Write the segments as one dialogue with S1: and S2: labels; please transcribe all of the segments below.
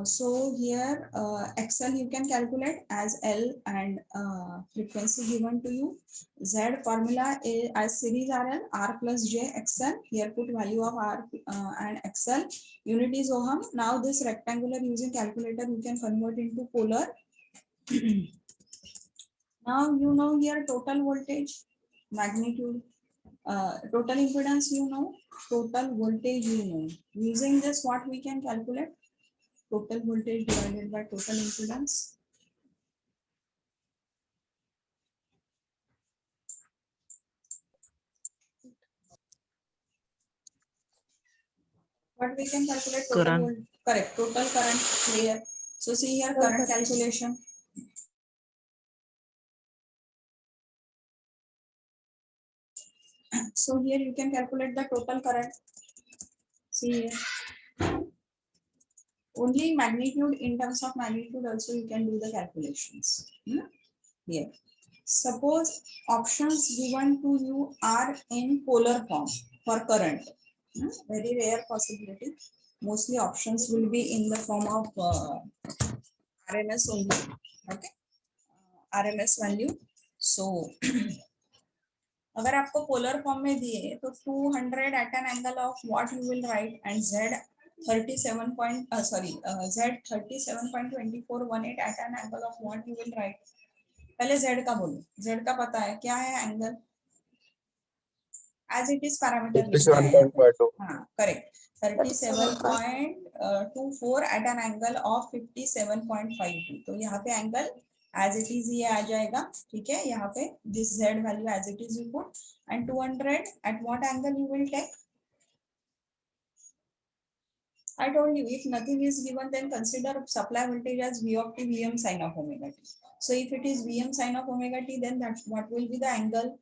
S1: So here XL you can calculate as L and frequency given to you. Z formula is as series RL, R plus J XL. Here put value of R and XL. Unit is ohm. Now this rectangular using calculator you can convert into polar. Now you know here total voltage, magnitude, total impedance you know, total voltage you know. Using this what we can calculate? Total voltage divided by total impedance. What we can calculate? Total
S2: Current.
S1: voltage. Correct. Total current clear. So see here current calculation. So here you can calculate the total current. See here. Only magnitude, in terms of magnitude also you can do the calculations. Here. Suppose options given to you are in polar form for current. Very rare possibility. Mostly options will be in the form of RMS only. Okay. RMS value. So अगर आपको polar form में दिए तो 200 at an angle of what you will write and Z 37.2418 at an angle of what you will write. पहले Z का बोलो. Z का पता है क्या है angle? As it is parameter लिखना है. हाँ, correct. 37.24 at an angle of 57.52. तो यहाँ पे एंगल as it is ये आ जाएगा. ठीक है, यहाँ पे this Z value as it is you put and 200 at what angle you will take? I told you if nothing is given then consider supply voltage as V of t Vm sin of omega t. So if it is Vm sin of omega t then that's what will be the angle?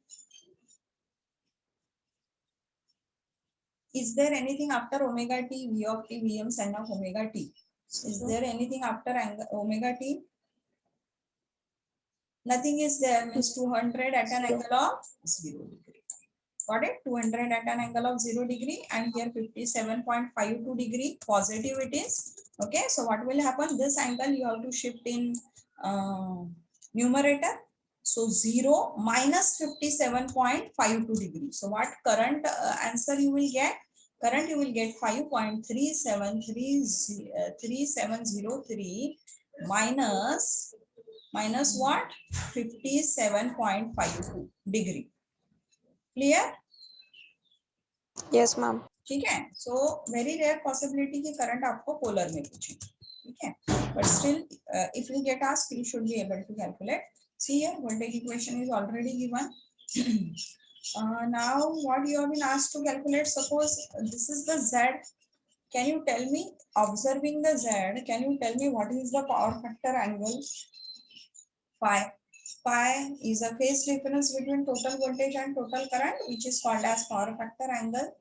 S1: Is there anything after omega t, V of t, Vm sin of omega t? Is there anything after omega t? Nothing is there. Means 200 at an angle of 0 degree. Got it? 200 at an angle of 0 degree and here 57.52 degree positive it is. Okay. So what will happen? This angle you have to shift in numerator. So 0 minus 57.52 degree. So what current answer you will get? Current you will get 5.3703 minus what? 57.52 degree. Clear?
S3: Yes, ma'am.
S1: ठीक है. So very rare possibility कि current आपको polar में पूछे. ठीक है. But still, if you get asked, you should be able to calculate. See here, voltage equation is already given. Now, what you have been asked to calculate? Suppose this is the Z. Can you tell me, observing the Z, can you tell me what is the power factor angle? Phi. Phi is a phase difference between total voltage and total current, which is called as power factor angle.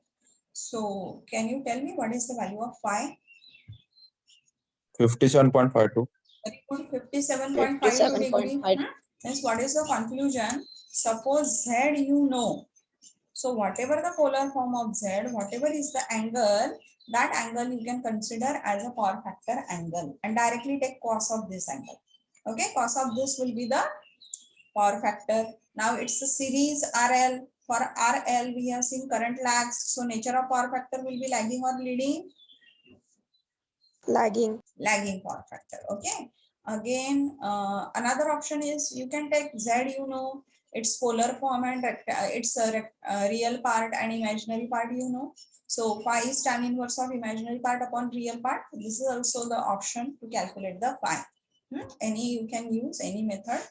S1: So, can you tell me what is the value of phi?
S4: 57.52.
S1: Very good, 57.52 degree. Means what is the conclusion? Suppose Z you know. So whatever the polar form of Z, whatever is the angle, that angle you can consider as a power factor angle and directly take cos of this angle. Okay, cos of this will be the power factor. Now it's a series RL. For RL, we have seen current lags. So nature of power factor will be lagging or leading?
S3: Lagging.
S1: Lagging power factor. Okay. Again, another option is you can take Z, you know, its polar form and its real part and imaginary part, you know. So phi is tan inverse of imaginary part upon real part. This is also the option to calculate the phi. Any you can use any method.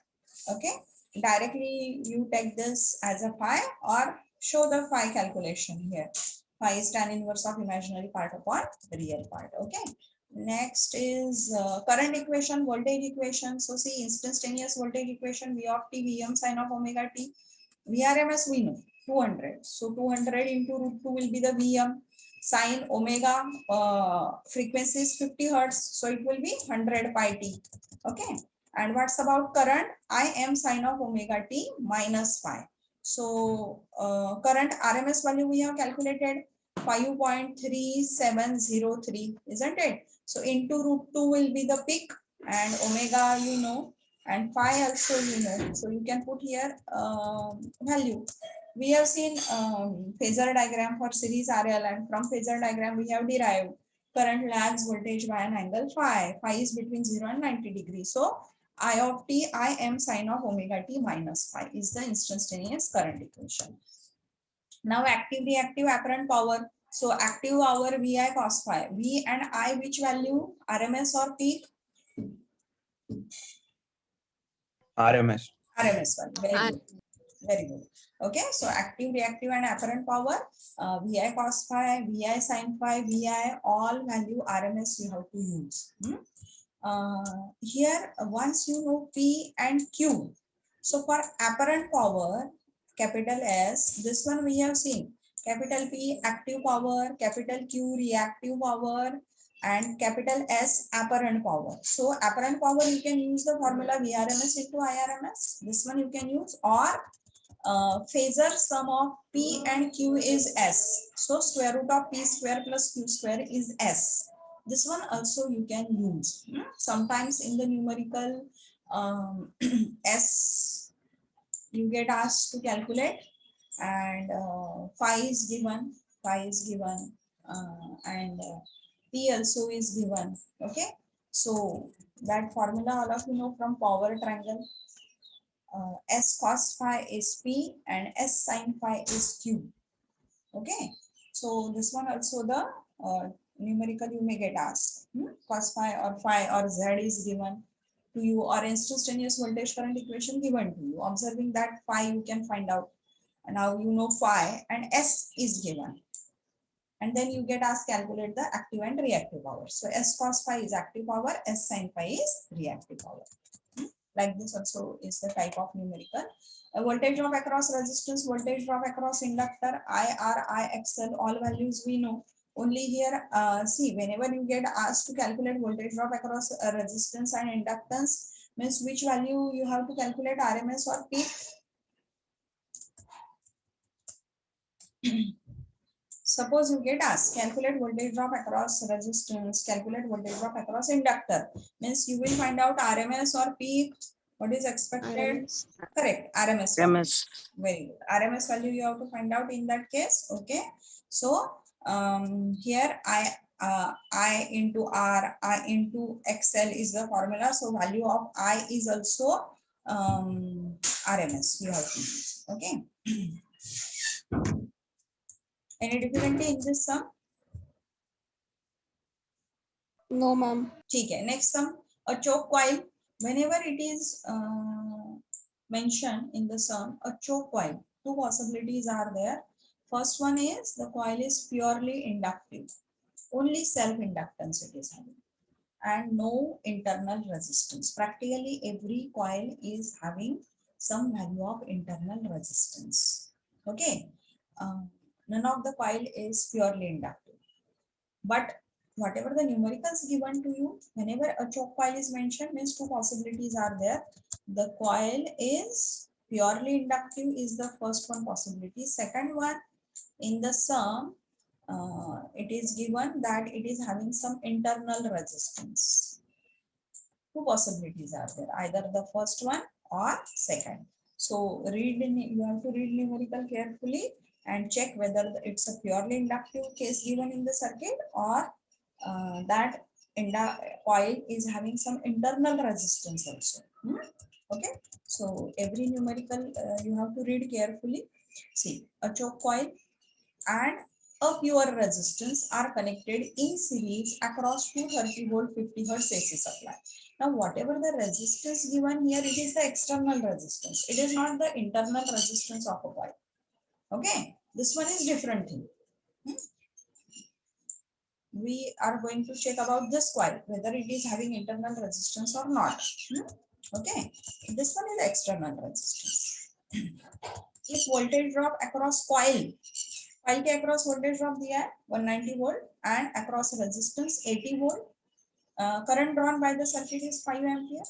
S1: Okay. Directly you take this as a phi or show the phi calculation here. Phi is tan inverse of imaginary part upon real part. Okay. Next is current equation, voltage equation. So see instantaneous voltage equation V of t Vm sin of omega t. Vrms we know 200. So 200 into root 2 will be the Vm. Sin omega frequency is 50 hertz. So it will be 100 pi t. Okay. And what's about current? Im sin of omega t minus pi. So current RMS value we have calculated. 5.3703, isn't it? So into root 2 will be the peak, and omega you know, and phi also you know. So you can put here value. We have seen phasor diagram for series RL, and from phasor diagram we have derived current lags voltage by an angle phi. Phi is between 0 and 90 degrees. So I of t, I am sine of omega t minus phi is the instantaneous current equation. Now active reactive apparent power. So active power VI cos phi. V and I which value? RMS or peak?
S2: RMS.
S1: RMS value. Very
S3: R-
S1: good. Very good. Okay, so active, reactive, and apparent power, VI cos phi, VI sin phi, VI, all value RMS you have to use. Here, once you know P and Q, so for apparent power, capital S, this one we have seen. Capital P, active power, capital Q, reactive power, and capital S, apparent power. So apparent power, you can use the formula VRMS into IRMS. This one you can use, or phasor sum of P and Q is S. So square root of P square plus Q square is S. This one also you can use. Sometimes in the numerical S you get asked to calculate, and phi is given, and P also is given. Okay, so that formula all of you know from power triangle. S cos phi is P and S sin phi is Q. Okay, so this one also the numerical you may get asked. Cos phi or Z is given to you, or instantaneous voltage current equation given to you. Observing that phi you can find out. And now you know phi and S is given. And then you get asked calculate the active and reactive power. So S cos phi is active power, S sin phi is reactive power. Like this also is the type of numerical. A voltage drop across resistance, voltage drop across inductor, IR, IXL, all values we know. Only here, see, whenever you get asked to calculate voltage drop across resistance and inductance, means which value you have to calculate, RMS or peak. Suppose you get asked calculate voltage drop across resistance, calculate voltage drop across inductor, means you will find out RMS or peak. What is expected?
S3: RMS.
S1: Correct, RMS value.
S2: RMS.
S1: Very good. RMS value you have to find out in that case. Okay, so here I into R, I into XL is the formula. So value of I is also RMS you have to use. Okay. Any difficulty in this sum?
S3: No, ma'am.
S1: Okay, next sum, a choke coil. Whenever it is mentioned in the sum, a choke coil, two possibilities are there. First one is the coil is purely inductive, only self-inductance it is having, and no internal resistance. Practically every coil is having some value of internal resistance. Okay, none of the coil is purely inductive. But whatever the numericals given to you, whenever a choke coil is mentioned, means two possibilities are there. The coil is purely inductive is the first one possibility. Second one, in the sum, it is given that it is having some internal resistance. Two possibilities are there, either the first one or second. So you have to read numerical carefully and check whether it's a purely inductive case given in the circuit, or that coil is having some internal resistance also. Okay, so every numerical you have to read carefully. See, a choke coil and a pure resistance are connected in series across 230 volt 50 hertz AC supply. Now whatever the resistance given here, it is the external resistance. It is not the internal resistance of a coil. Okay, this one is different thing. We are going to check about this coil, whether it is having internal resistance or not. Okay, this one is external resistance. If voltage drop across coil के across voltage drop दिया है 190 volt and across resistance 80 volt. Current drawn by the circuit is 5 ampere.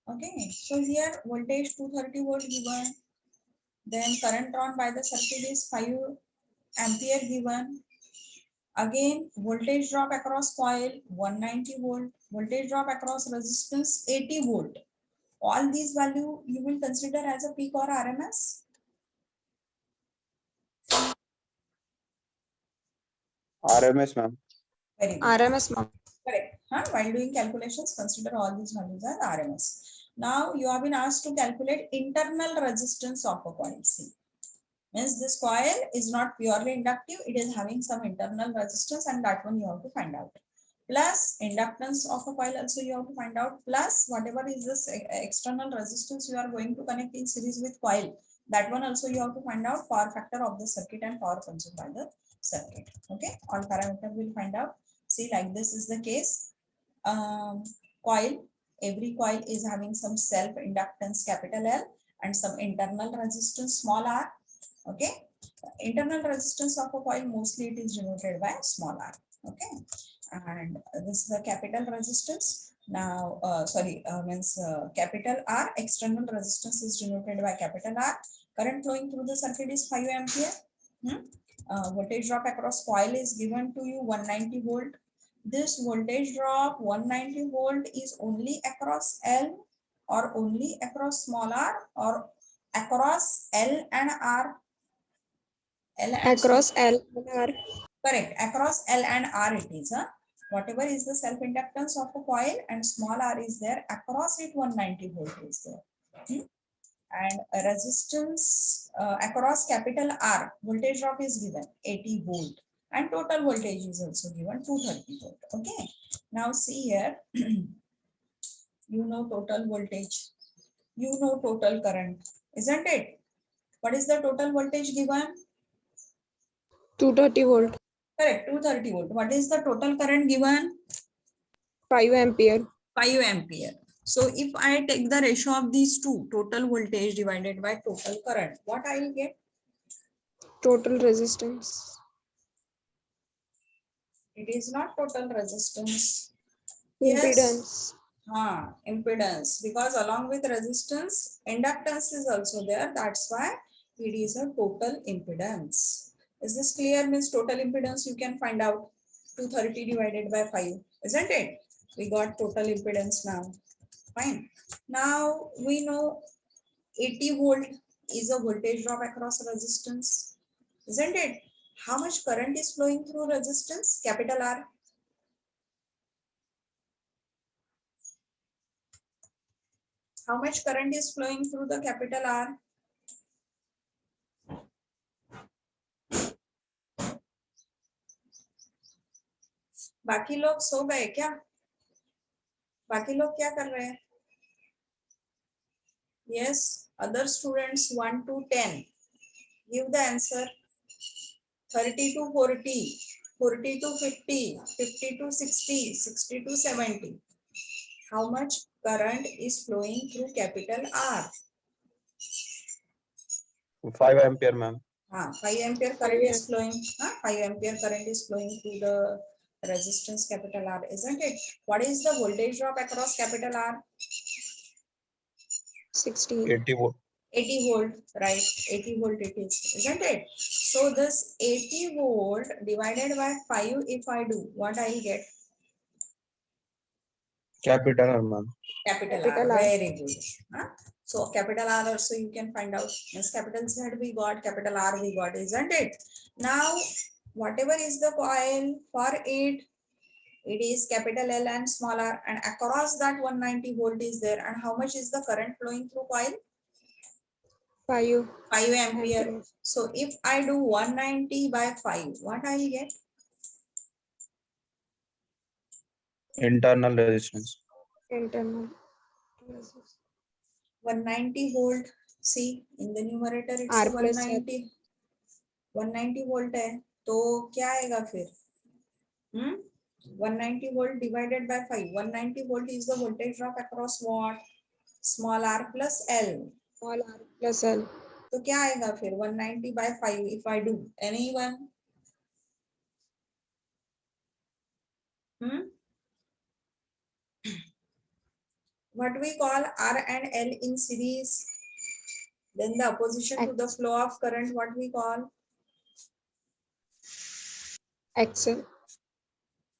S1: Okay, so here voltage 230 volt given, then current drawn by the circuit is 5 ampere given. Again, voltage drop across coil 190 volt, voltage drop across resistance 80 volt. All these value you will consider as a peak or RMS.
S2: RMS, ma'am.
S1: Very good.
S3: RMS, ma'am.
S1: Correct. Huh? While doing calculations, consider all these values as RMS. Now you have been asked to calculate internal resistance of a coil. See, means this coil is not purely inductive; it is having some internal resistance, and that one you have to find out. Plus inductance of a coil also you have to find out. Plus whatever is this external resistance you are going to connect in series with coil, that one also you have to find out. Power factor of the circuit and power consumed by the circuit. Okay, all parameters will find out. See, like this is the case. Coil, every coil is having some self inductance capital L and some internal resistance small r. Okay, internal resistance of a coil mostly it is denoted by small r. Okay, and this is the capital resistance. Now means capital R, external resistance is denoted by capital R. Current flowing through the circuit is 5 ampere. Voltage drop across coil is given to you 190 volt. This voltage drop 190 volt is only across L or only across small r or across L and R. L and
S3: Across L and R.
S1: correct, across L and R it is. Whatever is the self inductance of a coil and small r is there, across it 190 volt is there. And a resistance across capital R, voltage drop is given 80 volt and total voltage is also given 230 volt. Okay, now see here, you know total voltage, you know total current, isn't it? What is the total voltage given?
S3: 230 volt.
S1: Correct, 230 volt. What is the total current given?
S3: 5 ampere.
S1: 5 ampere. So if I take the ratio of these two, total voltage divided by total current, what I will get?
S3: Total resistance.
S1: It is not total resistance.
S3: Impedance.
S1: Yes. Impedance. Because along with resistance, inductance is also there. That's why it is a total impedance. Is this clear? Means total impedance you can find out 230 divided by 5, isn't it? We got total impedance now. Fine. Now we know 80 volt is a voltage drop across resistance, isn't it? How much current is flowing through resistance? Capital R. How much current is flowing through the capital R? बाकी लोग सो गए क्या? बाकी लोग क्या कर रहे हैं? Yes, other students 1 to 10. Give the answer. 30 to 40, 40 to 50, 50 to 60, 60 to 70. How much current is flowing through capital R?
S2: 5 ampere, ma'am.
S1: 5 ampere current is flowing. 5 ampere current is flowing through the resistance capital R, isn't it? What is the voltage drop across capital R?
S3: 16.
S2: 80 volt.
S1: 80 volt, right? 80 volt it is, isn't it? So this 80 volt divided by 5, if I do, what I will get?
S2: Capital R, ma'am.
S1: Capital
S3: Capital
S1: R.
S3: R.
S1: Very good. So capital R also you can find out. Yes, capital Z we got, capital R we got, isn't it? Now, whatever is the coil for it is capital L and small r, and across that 190 volt is there. And how much is the current flowing through coil?
S3: 5
S1: ampere. So if I do 190 by 5, what I will get?
S2: Internal resistance.
S3: internal resistance.
S1: 190 volt. See, in the numerator it's
S3: R
S1: a
S3: plus
S1: 190. 190 volt है, तो क्या आएगा फिर? 190 volt divided by 5. 190 volt is the voltage drop across what? Small r plus L.
S3: Small r plus L.
S1: तो क्या आएगा फिर? 190 by 5 if I do. Anyone? What we call R and L in series? Then the opposition to the flow of current, what we call?
S3: XL.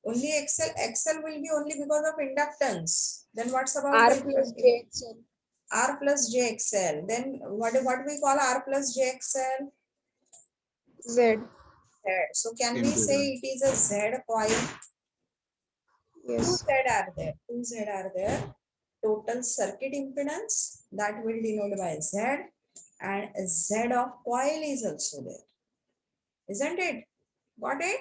S1: Only XL. XL will be only because of inductance. Then what's about
S3: R
S1: the
S3: plus
S1: impedance?
S3: JXL.
S1: R plus JXL. Then what we call R plus JXL?
S3: Z.
S1: Z. So can we say it is a Z coil? Two
S3: Yes.
S1: Z are there. Two Z are there. Total circuit impedance that will denote by Z, and Z of coil is also there. Isn't it? Got it?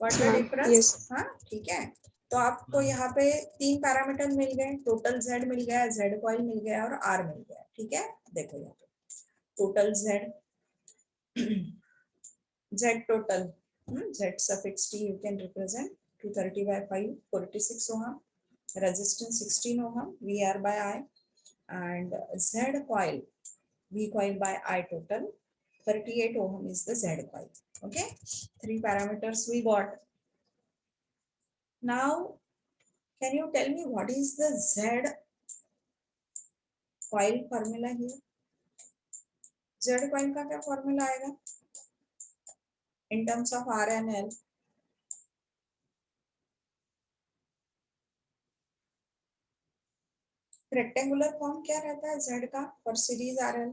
S1: Got the
S3: Ma'am,
S1: difference?
S3: yes.
S1: हाँ ठीक है. तो आपको यहाँ पे 3 parameter मिल गए. Total Z मिल गया, Z coil मिल गया और R मिल गया. ठीक है, देखो यहाँ पे total Z Z total, Z suffix T you can represent 230 by 5, 46 ohm, resistance 16 ohm, VR by I, and Z coil, V coil by I total, 38 ohm is the Z coil. Okay, 3 parameters we got. Now, can you tell me what is the Z coil formula here? Z coil का क्या formula आएगा? In terms of R and L. Rectangular form क्या रहता है Z का for series RL?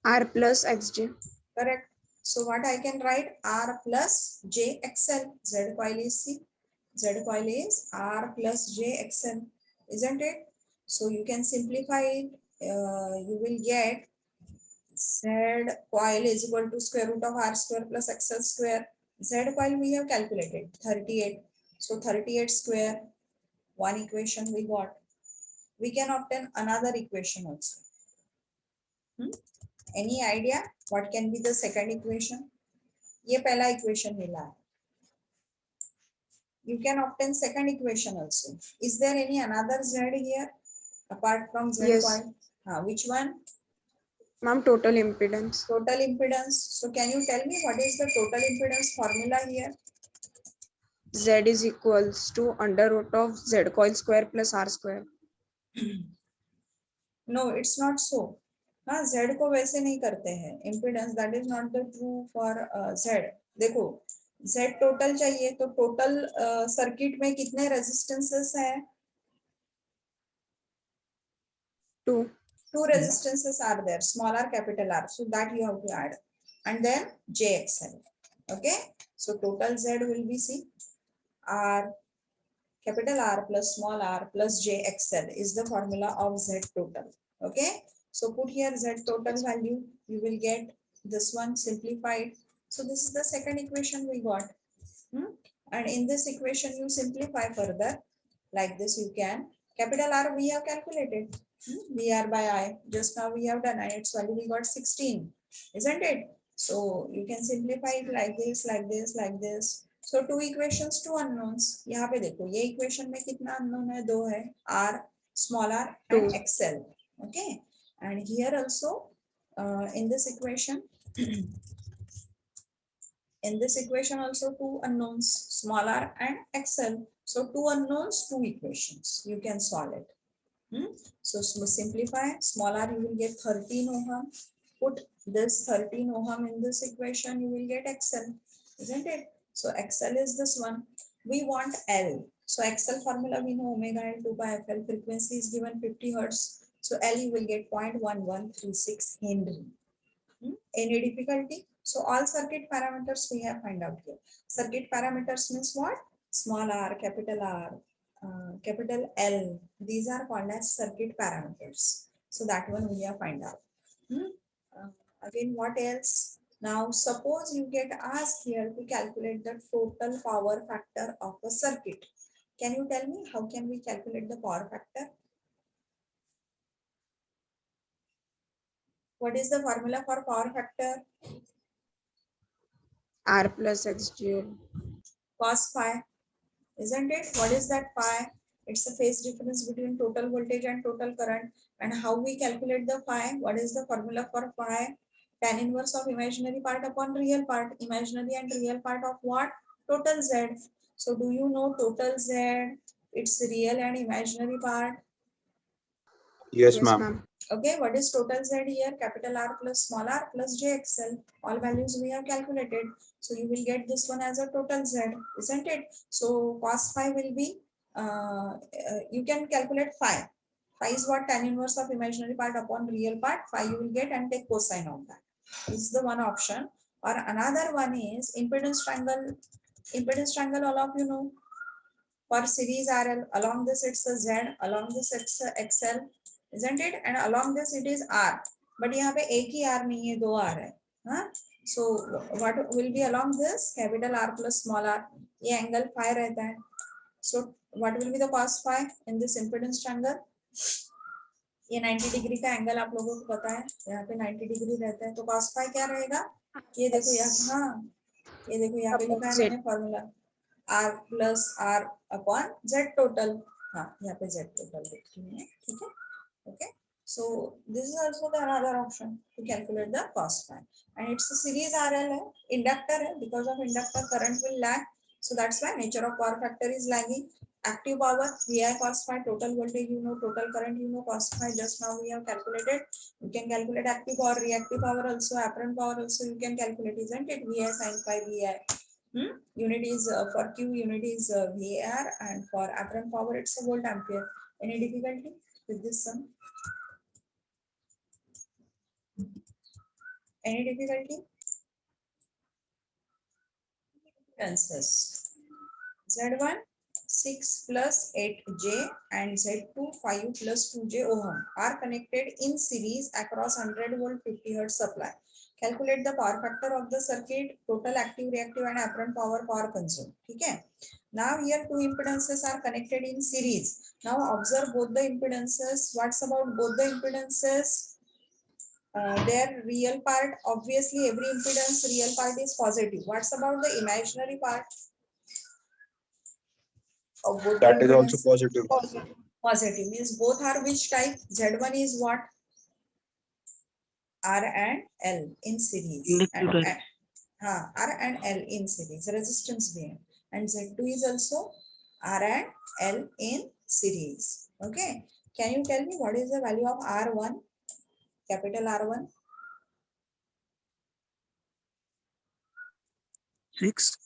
S3: R plus XG.
S1: Correct. So what I can write? R plus JXL. Z coil is C. Z coil is R plus JXL, isn't it? So you can simplify it. You will get Z coil is equal to square root of R square plus XL square. Z coil we have calculated 38. So 38 square. One equation we got. We can obtain another equation also. Any idea what can be the second equation? ये पहला equation मिला है. You can obtain second equation also. Is there any another Z here apart from Z
S3: Yes.
S1: coil? Which one?
S3: Ma'am, total impedance.
S1: Total impedance. So can you tell me what is the total impedance formula here?
S3: Z is equals to under root of Z coil square plus R square.
S1: No, it's not so. हाँ, Z को वैसे नहीं करते हैं. Impedance that is not the true for Z. देखो, Z total चाहिए तो total circuit में कितने resistances हैं?
S3: 2.
S1: Two resistances are there, small r, capital R. So that you have to add. And then JXL. Okay. So total Z will be C. R, capital R plus small r plus JXL is the formula of Z total. Okay. So put here Z total value. You will get this one simplified. So this is the second equation we got. And in this equation you simplify further. Like this you can. Capital R we have calculated. VR by I. Just now we have done and its value we got 16. Isn't it? So you can simplify it like this, like this, like this. So two equations, two unknowns. यहाँ पे देखो ये equation में कितना unknown है? दो है. R, small r and
S3: 2.
S1: XL. Okay. And here also in this equation in this equation also two unknowns, small r and XL. So two unknowns, two equations. You can solve it. So simplify, small r you will get 13 ohm. Put this 13 ohm in this equation, you will get XL, isn't it? So XL is this one. We want L. So XL formula we know omega L 2 by FL. Frequency is given 50 hertz. So L you will get 0.1136 Henry. Any difficulty? So all circuit parameters we have find out here. Circuit parameters means what? Small r, capital L. These are called as circuit parameters. So that one we have find out. Again, what else? Now, suppose you get asked here to calculate the total power factor of a circuit. Can you tell me how can we calculate the power factor? What is the formula for power factor?
S3: R plus XGL.
S1: Cos phi, isn't it? What is that phi? It's the phase difference between total voltage and total current. And how we calculate the phi? What is the formula for phi? Tan inverse of imaginary part upon real part. Imaginary and real part of what? Total Z. So do you know total Z? It's real and imaginary part.
S2: Yes,
S3: Yes,
S2: ma'am.
S3: ma'am.
S1: Okay, what is total Z here? Capital R plus small r plus JXL. All values we have calculated. So you will get this one as a total Z, isn't it? So cos phi will be, you can calculate phi. Phi is what? Tan inverse of imaginary part upon real part. Phi you will get and take cosine of that. This is the one option. Or another one is impedance triangle. Impedance triangle, all of you know. For series RL, along this it's a Z, along this it's a XL, isn't it? And along this it is R. But यहाँ पे एक ही R नहीं है, दो R है, हाँ? So what will be along this? Capital R plus small r. ये angle phi रहता है. So what will be the cos phi in this impedance triangle? ये 90 डिग्री का एंगल आप लोगों को पता है, यहाँ पे 90 डिग्री रहता है, तो cos phi क्या रहेगा? ये देखो यहाँ, हाँ, ये देखो यहाँ पे लिखा है मैंने formula, R plus R upon Z total. हाँ, यहाँ पे Z total लिख रही है, ठीक है? Okay. So this is also the another option to calculate the cos phi, and it's a series RL है, inductor है, because of inductor current will lag, so that's why nature of power factor is lagging. Active power VI cos phi, total voltage you know, total current you know, cos phi just now we have calculated. You can calculate active power, reactive power also, apparent power also you can calculate, isn't it? VI sin phi VI. Unit is for Q, unit is VAR, and for apparent power it's a volt ampere. Any difficulty with this sum? Any difficulty? Answers. Z1 6 plus 8J and Z2 5 plus 2J ohm are connected in series across 100 volt 50 hertz supply. Calculate the power factor of the circuit, total active, reactive and apparent power consumed. Okay. Now here two impedances are connected in series. Now observe both the impedances. What's about both the impedances? Their real part, obviously every impedance real part is positive. What's about the imaginary part of both
S2: That
S1: the
S2: is also
S1: impedances?
S2: positive.
S1: Positive means both are which type? Z1 is what? R and L in series. R and L in series, resistance being. And Z2 is also R and L in series. Okay. Can you tell me what is the value of R1? Capital R1? 6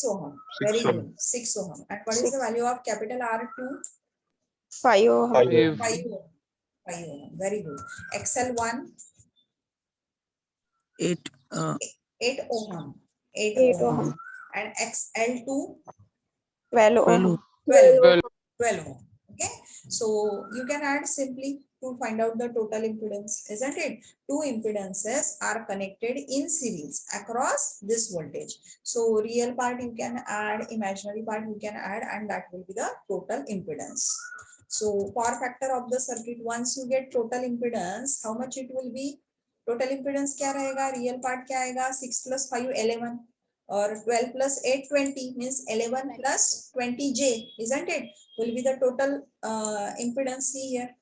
S1: ohm. Very good. 6 ohm. And what is the value of capital R2?
S3: 5 ohm.
S2: 5
S1: 5 ohm. 5 ohm. Very good. XL1?
S4: 8
S1: 8 ohm. 8
S3: 8
S1: ohm.
S3: ohm.
S1: And XL2?
S3: 12 ohm.
S1: 12 ohm. Okay. So you can add simply to find out the total impedance, isn't it? Two impedances are connected in series across this voltage. So real part you can add, imaginary part you can add, and that will be the total impedance. So power factor of the circuit, once you get total impedance, how much it will be? Total impedance क्या रहेगा? Real part क्या आएगा? 6 plus 5 11. Or 12 plus 8 20 means 11 plus 20J, isn't it? Will be the total impedance. See here,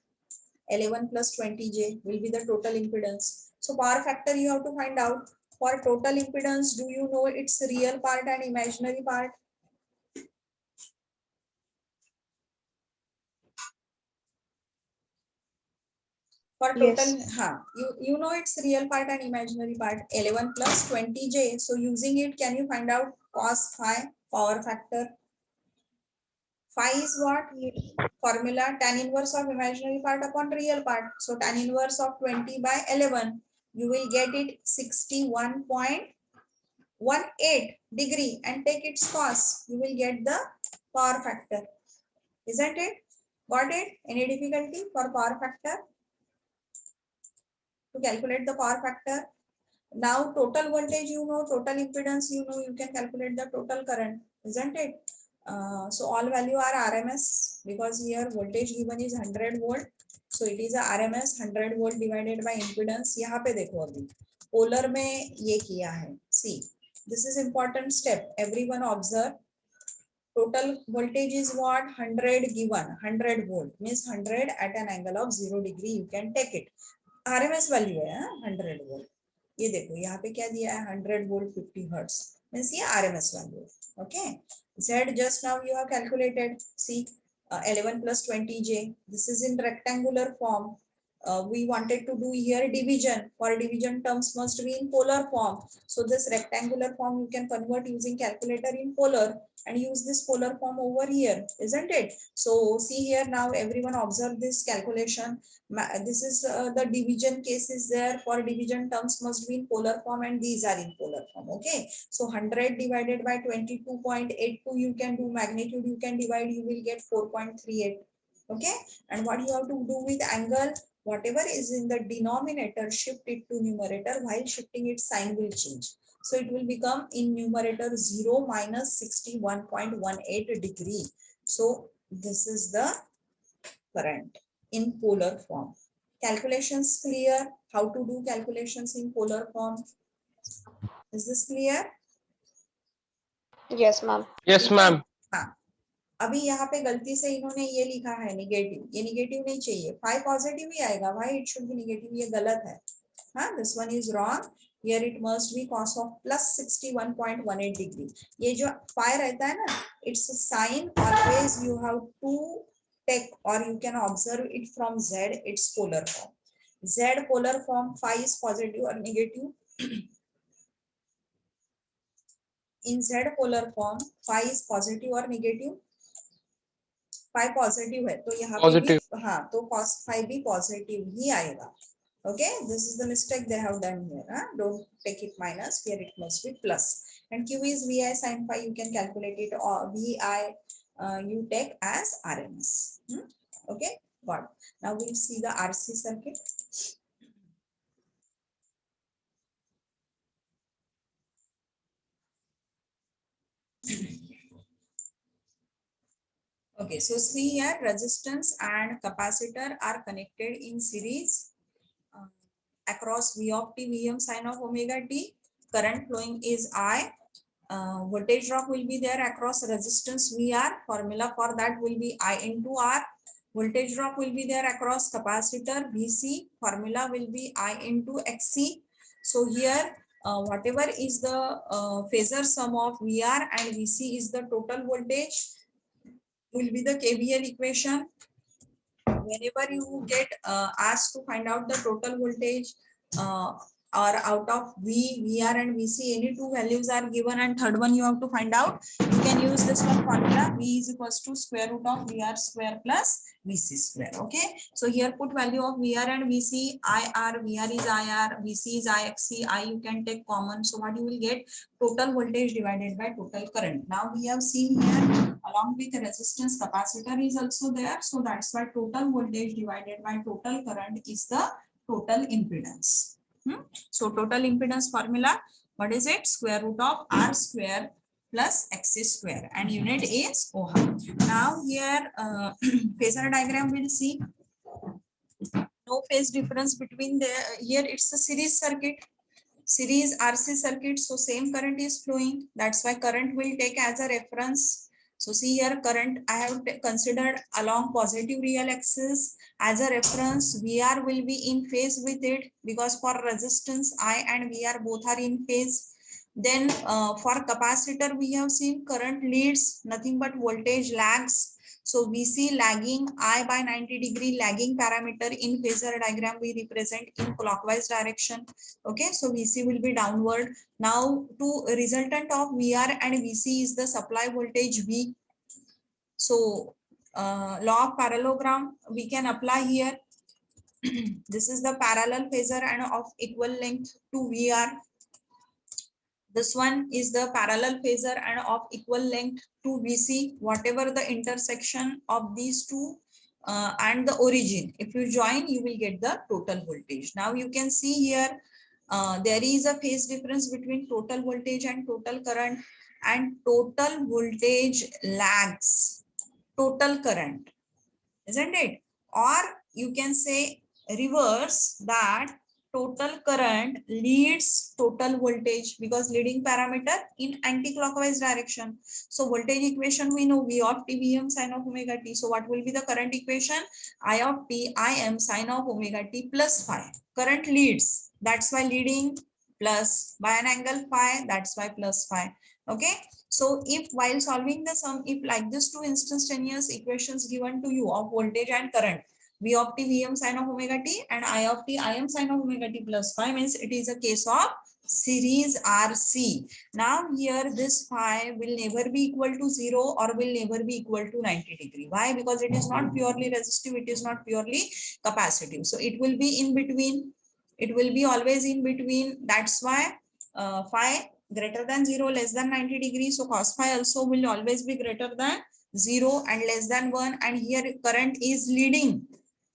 S1: 11 plus 20J will be the total impedance. So power factor you have to find out. For total impedance, do you know its real part and imaginary part? For total,
S3: Yes.
S1: you know its real part and imaginary part. 11 plus 20J. So using it, can you find out cos phi power factor? Phi is what? Formula tan inverse of imaginary part upon real part. So tan inverse of 20 by 11, you will get it 61.18 degree, and take its cos. You will get the power factor, isn't it? Got it? Any difficulty for power factor? To calculate the power factor. Now total voltage you know, total impedance you know, you can calculate the total current, isn't it? So all value are RMS, because here voltage given is 100 volt. So it is a RMS 100 volt divided by impedance. यहाँ पे देखो अभी polar में ये किया है. See, this is important step. Everyone observe. Total voltage is what? 100 given. 100 volt means 100 at an angle of 0 degree. You can take it. RMS value है 100 volt. ये देखो यहाँ पे क्या दिया है? 100 volt 50 hertz means ये RMS value. Okay. Z just now you have calculated. See, 11 plus 20j. This is in rectangular form. We wanted to do here division. For division, terms must be in polar form. So this rectangular form you can convert using calculator in polar and use this polar form over here, isn't it? So see here now, everyone observe this calculation. This is the division case is there. For division, terms must be in polar form and these are in polar form. Okay. So 100 divided by 22.82, you can do magnitude, you can divide, you will get 4.38. Okay. And what you have to do with angle, whatever is in the denominator, shift it to numerator. While shifting it, sign will change. So it will become in numerator 0 minus 61.18 degree. So this is the current in polar form. Calculations clear? How to do calculations in polar form? Is this clear?
S3: Yes, ma'am.
S4: Yes, ma'am.
S1: हाँ, अभी यहाँ पे गलती से इन्होंने ये लिखा है निगेटिव, ये निगेटिव नहीं चाहिए, 5 पॉजिटिव ही आएगा, why it should be negative, ये गलत है. हाँ, this one is wrong. Here it must be cos of plus 61.18 degree. ये जो 5 रहता है ना, it's sine always you have to take और you can observe it from z, it's polar form. z polar form 5 is positive or negative. In z polar form 5 is positive or negative? 5 positive है तो यहाँ पे भी हाँ, तो cos 5 भी positive ही आएगा. Okay, this is the mistake they have done here. Don't take it minus, here it must be plus. And q is vi sin phi, you can calculate it, or vi you take as RMS. Okay, got it. Now we'll see the RC circuit. Okay, so see here, resistance and capacitor are connected in series across V of t, Vm sin of omega t. Current flowing is I. Voltage drop will be there across resistance VR. Formula for that will be I into R. Voltage drop will be there across capacitor VC. Formula will be I into XC. So here, whatever is the phasor sum of VR and VC is the total voltage, will be the KVL equation. Whenever you get asked to find out the total voltage or out of V, VR and VC, any two values are given and third one you have to find out, you can use this one formula. V is equals to square root of VR square plus VC square. Okay, so here put value of VR and VC, IR, VR is IR, VC is IXC, I you can take common. So what you will get, total voltage divided by total current. Now we have seen here along with resistance, capacitor is also there. So that's why total voltage divided by total current is the total impedance. So total impedance formula, what is it? Square root of R square plus XC square, and unit is ohm. Now here phasor diagram we'll see. No phase difference between the, here it's a series circuit, series RC circuit, so same current is flowing. That's why current will take as a reference. So see here, current I have considered along positive real axis as a reference. VR will be in phase with it because for resistance I and VR both are in phase. Then for capacitor we have seen current leads, nothing but voltage lags. So VC lagging, I by 90 degree lagging parameter in phasor diagram we represent in clockwise direction. Okay, so VC will be downward. Now to resultant of VR and VC is the supply voltage V. So law of parallelogram we can apply here. This is the parallel phasor and of equal length to VR. This one is the parallel phasor and of equal length to VC, whatever the intersection of these two and the origin. If you join, you will get the total voltage. Now you can see here, there is a phase difference between total voltage and total current, and total voltage lags total current, isn't it? Or you can say reverse, that total current leads total voltage because leading parameter in anti-clockwise direction. So voltage equation we know, V of t Vm sin of omega t. So what will be the current equation? I of t Im sin of omega t plus phi. Current leads, that's why leading, plus by an angle phi, that's why plus phi. Okay, so if while solving the sum, if like this two instantaneous equations given to you of voltage and current, v of t Vm sin of omega t and I of t Im sin of omega t plus phi, means it is a case of series RC. Now here this phi will never be equal to 0 or will never be equal to 90 degree. Why? Because it is not purely resistive, it is not purely capacitive. So it will be in between. It will be always in between. That's why phi greater than 0, less than 90 degrees. So cos phi also will always be greater than 0 and less than 1. And here current is leading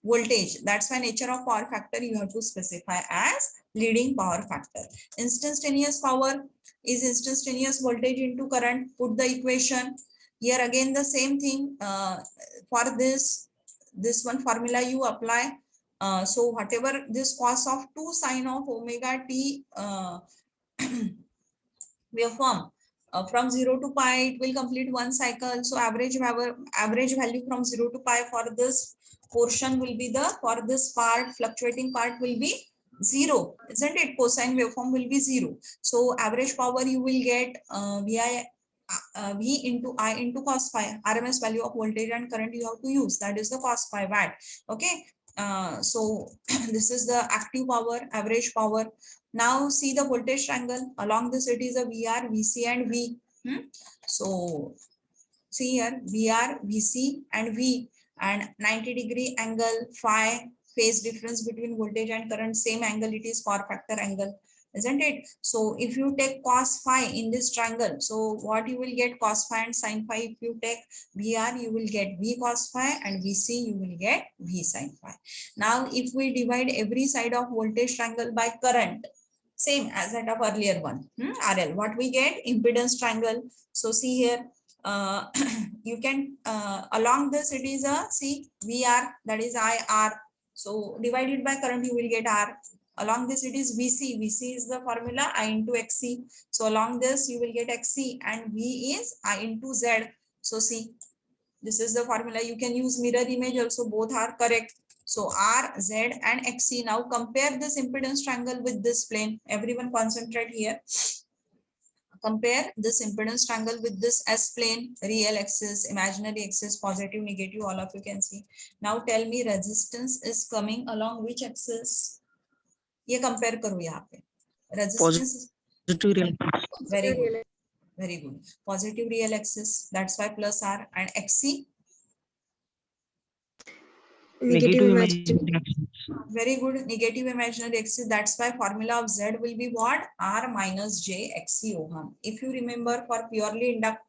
S1: voltage. That's why nature of power factor you have to specify as leading power factor. Instantaneous power is instantaneous voltage into current. Put the equation. Here again the same thing. For this one formula you apply. So whatever this cos of 2 sine of omega t waveform from 0 to pi, it will complete one cycle. So average value from 0 to pi for this portion will be for this part, fluctuating part will be 0, isn't it? Cosine waveform will be 0. So average power you will get V into I into cos phi. RMS value of voltage and current you have to use, that is the cos phi watt. Okay, so this is the active power, average power. Now see the voltage triangle. Along this it is a VR, VC and V. So see here VR, VC and V, and 90 degree angle phi, phase difference between voltage and current, same angle, it is power factor angle, isn't it? So if you take cos phi in this triangle, so what you will get cos phi and sin phi. If you take VR, you will get V cos phi, and VC you will get V sin phi. Now if we divide every side of voltage triangle by current, same as that of earlier one, RL, what we get? Impedance triangle. So see here, you can along this it is a see VR, that is IR. So divided by current you will get R. Along this it is VC. VC is the formula I into XC. So along this you will get XC, and V is I into Z. So see, this is the formula. You can use mirror image also, both are correct. So R, Z and XC. Now compare this impedance triangle with this plane. Everyone concentrate here. Compare this impedance triangle with this S plane, real axis, imaginary axis, positive, negative, all of you can see. Now tell me resistance is coming along which axis? ये compare करो यहाँ पे. Resistance.
S4: Positive real.
S1: Very good. Very good. Positive real axis. That's why plus R. And XC.
S3: Negative
S4: imaginary
S3: imaginary.
S4: axis.
S1: Very good. Negative imaginary axis. That's why formula of Z will be what? R minus J XC ohm. If you remember, for purely inductive,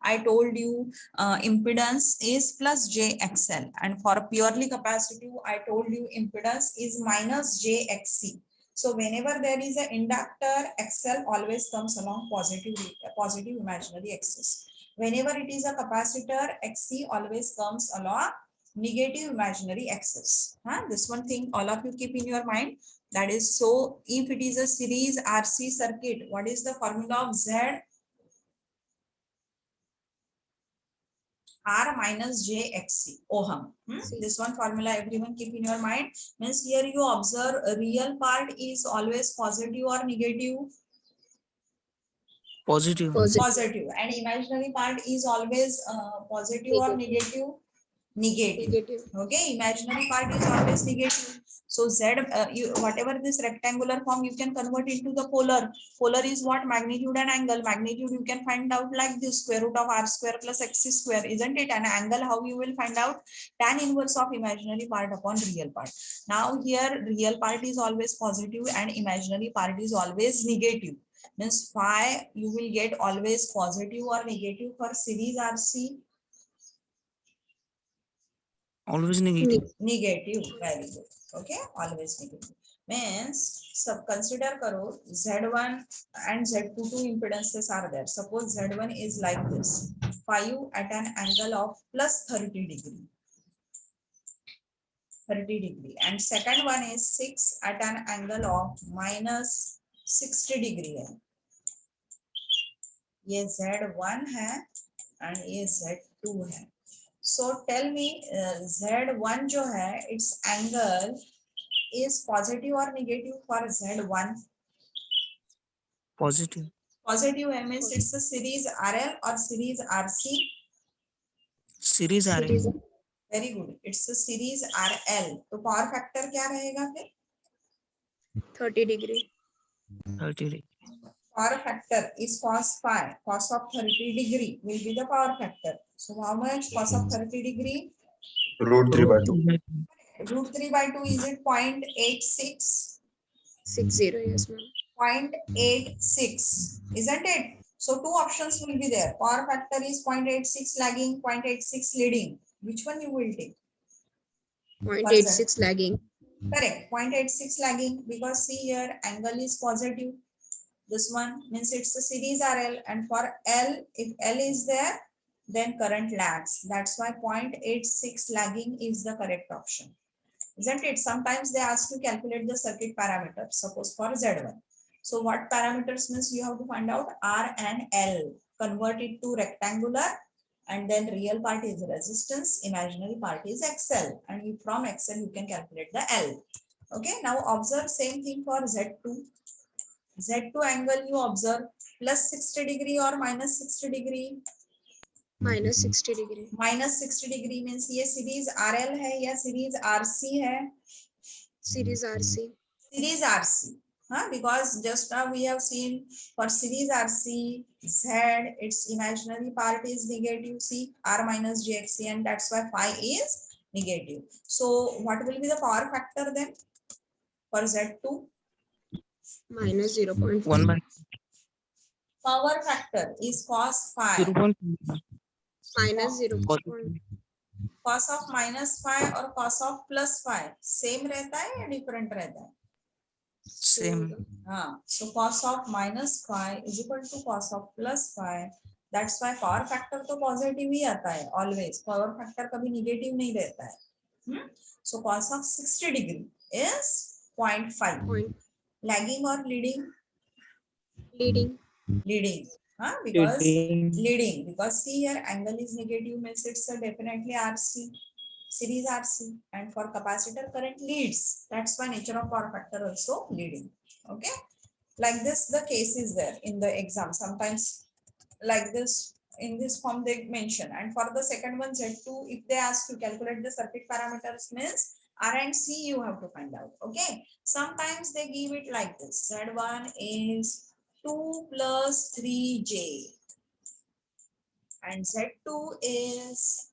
S1: I told you impedance is plus J XL. And for purely capacitive, I told you impedance is minus J XC. So whenever there is an inductor, XL always comes along positive imaginary axis. Whenever it is a capacitor, XC always comes along negative imaginary axis. This one thing all of you keep in your mind. That is, so if it is a series RC circuit, what is the formula of Z? R minus J XC ohm. This one formula everyone keep in your mind. Means here you observe a real part is always positive or negative?
S4: Positive.
S1: Positive. And imaginary part is always positive or negative? Negative. Okay, imaginary part is always negative. So Z, whatever this rectangular form, you can convert into the polar. Polar is what? Magnitude and angle. Magnitude you can find out like this, square root of R square plus X square, isn't it? And angle, how you will find out? Tan inverse of imaginary part upon real part. Now here real part is always positive and imaginary part is always negative. Means phi you will get always positive or negative for series RC?
S4: Always negative.
S1: Negative. Very good. Okay, always negative. Means sub consider karo Z1 and Z2 two impedances are there. Suppose Z1 is like this, 5 at an angle of plus 30 degree. 30 degree. And second one is 6 at an angle of minus 60 degree है. ये Z1 है and ये Z2 है. So tell me Z1 जो है, its angle is positive or negative for Z1?
S4: Positive.
S1: Positive means it's a series RL or series RC.
S4: Series RL.
S3: Series
S1: Very good. It's a series RL. तो power factor क्या रहेगा फिर?
S3: 30 degree.
S4: 30 degree.
S1: Power factor is cos phi. Cos of 30 degree will be the power factor. So how much cos of 30 degree?
S2: √3/2.
S1: √3/2 is it 0.86?
S3: 60, yes ma'am.
S1: 0.86, isn't it? So two options will be there. Power factor is 0.86 lagging, 0.86 leading. Which one you will take?
S3: 0.86 lagging.
S1: Correct. 0.86 lagging, because see here angle is positive. This one means it's a series RL, and for L, if L is there, then current lags. That's why 0.86 lagging is the correct option. Isn't it? Sometimes they ask to calculate the circuit parameters, suppose for Z1. So what parameters means you have to find out R and L, convert it to rectangular, and then real part is resistance, imaginary part is XL, and you, from XL you can calculate the L. Okay, now observe same thing for Z2. Z2 angle you observe plus 60 degree or minus 60 degree.
S3: Minus 60 degree.
S1: Minus 60 degree means ये series RL है या series RC है?
S3: Series RC.
S1: Series RC. हाँ, because just now we have seen for series RC, Z, its imaginary part is negative, see R minus JXC, and that's why phi is negative. So what will be the power factor then for Z2?
S3: Minus 0.1.
S4: 1/.
S1: Power factor is cos phi.
S4: 0.1.
S3: Minus 0.1.
S1: Cos of minus phi और cos of plus phi same रहता है या different रहता है?
S4: Same.
S1: हाँ, so cos of minus phi is equal to cos of plus phi. That's why power factor तो positive ही आता है always. Power factor कभी नेगेटिव नहीं रहता है. So cos of 60 degree is 0.5. Lagging or leading?
S3: Leading.
S1: Leading. Huh? Because leading. Because see here angle is negative means it's definitely RC, series RC, and for capacitor current leads. That's why nature of power factor also leading. Okay, like this the case is there in the exam. Sometimes like this in this form they mention. And for the second one Z2, if they ask to calculate the circuit parameters means R and C you have to find out. Okay, sometimes they give it like this. Z1 is 2 plus 3J, and Z2 is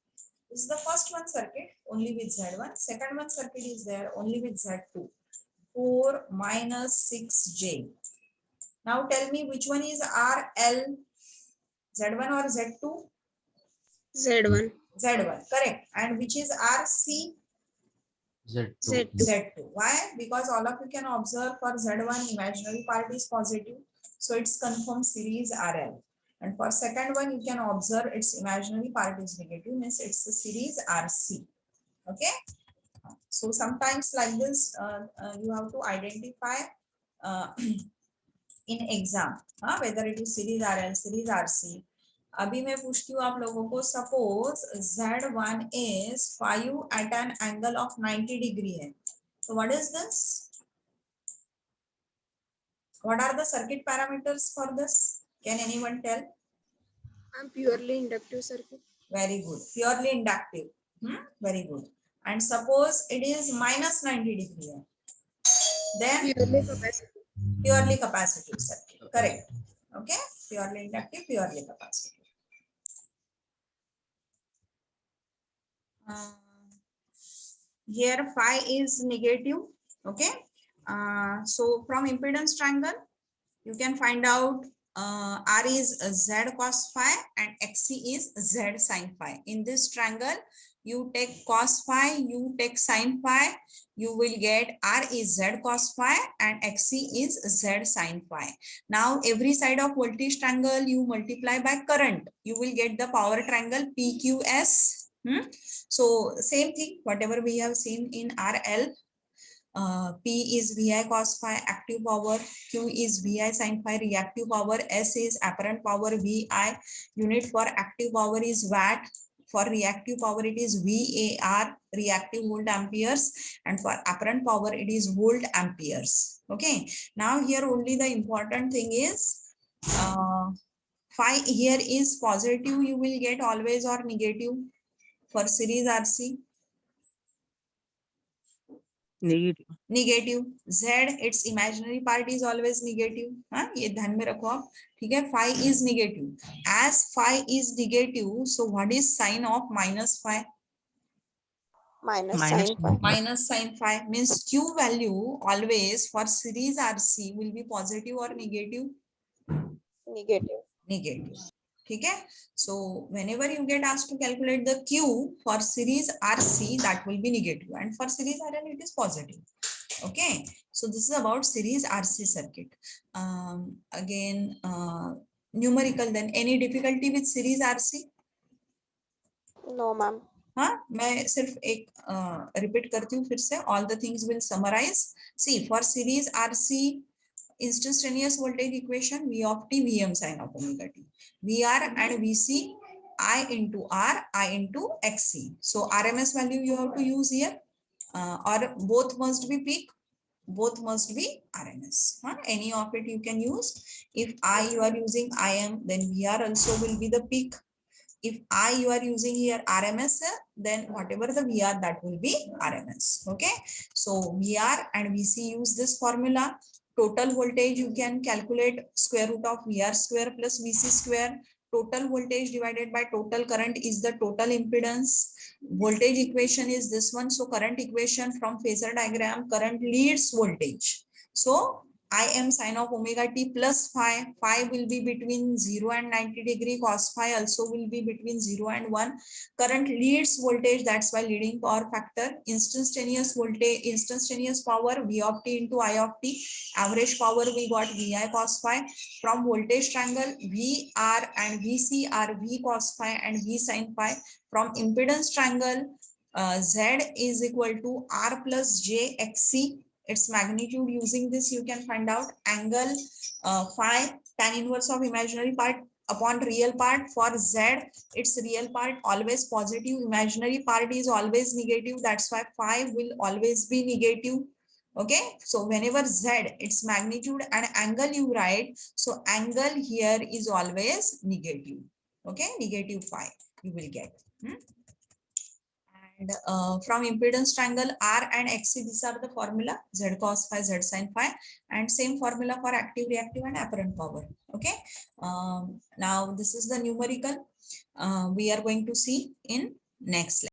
S1: the first one circuit only with Z1. Second one circuit is there only with Z2. 4 minus 6J. Now tell me which one is RL, Z1 or Z2?
S3: Z1.
S1: Z1, correct. And which is RC?
S3: Z2.
S1: Z2. Why? Because all of you can observe for Z1 imaginary part is positive, so it's confirmed series RL. And for second one you can observe its imaginary part is negative, means it's a series RC. Okay, so sometimes like this you have to identify in exam whether it is series RL, series RC. अभी मैं पूछती हूँ आप लोगों को, suppose Z1 is 5 at an angle of 90 degree है, so what is this? What are the circuit parameters for this? Can anyone tell?
S3: I'm purely inductive circuit.
S1: Very good, purely inductive. Very good. And suppose it is minus 90 degree है, then
S3: Purely capacitive.
S1: purely capacitive circuit. Correct. Okay, purely inductive, purely capacitive. Here phi is negative. Okay, so from impedance triangle you can find out R is Z cos phi and XC is Z sin phi. In this triangle you take cos phi, you take sin phi, you will get R is Z cos phi and XC is Z sin phi. Now every side of voltage triangle you multiply by current, you will get the power triangle PQS. So same thing whatever we have seen in RL. P is VI cos phi active power, Q is VI sin phi reactive power, S is apparent power, VI unit for active power is watt, for reactive power it is VAR reactive volt amperes, and for apparent power it is volt amperes. Okay, now here only the important thing is phi here is positive, you will get always, or negative for series RC.
S4: Negative.
S1: Negative. Z its imaginary part is always negative. हाँ ये ध्यान में रखो आप. ठीक है. Phi is negative. As phi is negative, so what is sign of minus phi?
S3: Minus
S4: Minus
S3: sin phi.
S1: Minus sin phi means Q value always for series RC will be positive or negative?
S3: Negative.
S1: Negative. ठीक है. So whenever you get asked to calculate the Q for series RC, that will be negative, and for series RL it is positive. Okay, so this is about series RC circuit. Again, numerical. Then any difficulty with series RC?
S3: No, ma'am.
S1: हाँ, मैं सिर्फ एक repeat करती हूँ फिर से. All the things will summarize. See, for series RC, instantaneous voltage equation V of t Vm sin of omega t. VR and VC, I into R, I into XC. So RMS value you have to use here, or both must be peak. Both must be RMS. Any of it you can use. If I you are using IM, then VR also will be the peak. If I you are using here RMS, then whatever the VR, that will be RMS. Okay, so VR and VC use this formula. Total voltage you can calculate square root of VR square plus VC square. Total voltage divided by total current is the total impedance. Voltage equation is this one. So current equation from phasor diagram, current leads voltage. So I am sin of omega t plus phi. Phi will be between 0 and 90 degree. Cos phi also will be between 0 and 1. Current leads voltage, that's why leading power factor. Instantaneous voltage, instantaneous power V of t into I of t. Average power we got VI cos phi. From voltage triangle, VR and VC are V cos phi and V sin phi. From impedance triangle, Z is equal to R plus J XC. Its magnitude, using this you can find out. Angle phi, tan inverse of imaginary part upon real part. For Z, its real part always positive, imaginary part is always negative. That's why phi will always be negative. Okay, so whenever Z, its magnitude and angle you write, so angle here is always negative. Okay, negative phi you will get. And from impedance triangle R and XC, these are the formula: Z cos phi, Z sin phi, and same formula for active, reactive, and apparent power. Okay. Now this is the numerical. We are going to see in next lecture.